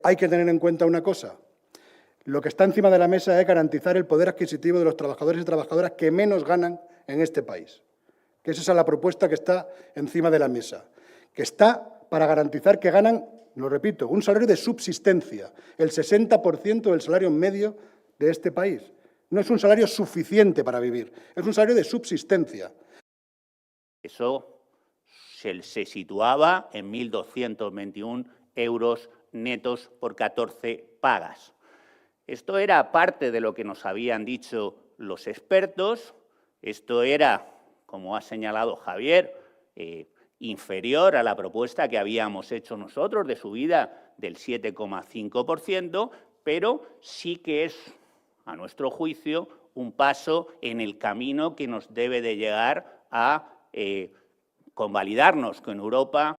Hay que tener en cuenta una cosa. Lo que está encima de la mesa es garantizar el poder adquisitivo de los trabajadores y trabajadoras que menos ganan en este país. Que esa es la propuesta que está encima de la mesa. Que está para garantizar que ganan, lo repito, un salario de subsistencia, el 60% del salario medio de este país. No es un salario suficiente para vivir, es un salario de subsistencia. Eso se situaba en 1.221 euros netos por 14 pagas. Esto era parte de lo que nos habían dicho los expertos. Esto era, como ha señalado Javier, inferior a la propuesta que habíamos hecho nosotros de subida del 7,5%, pero sí que es, a nuestro juicio, un paso en el camino que nos debe de llegar a convalidarnos con Europa.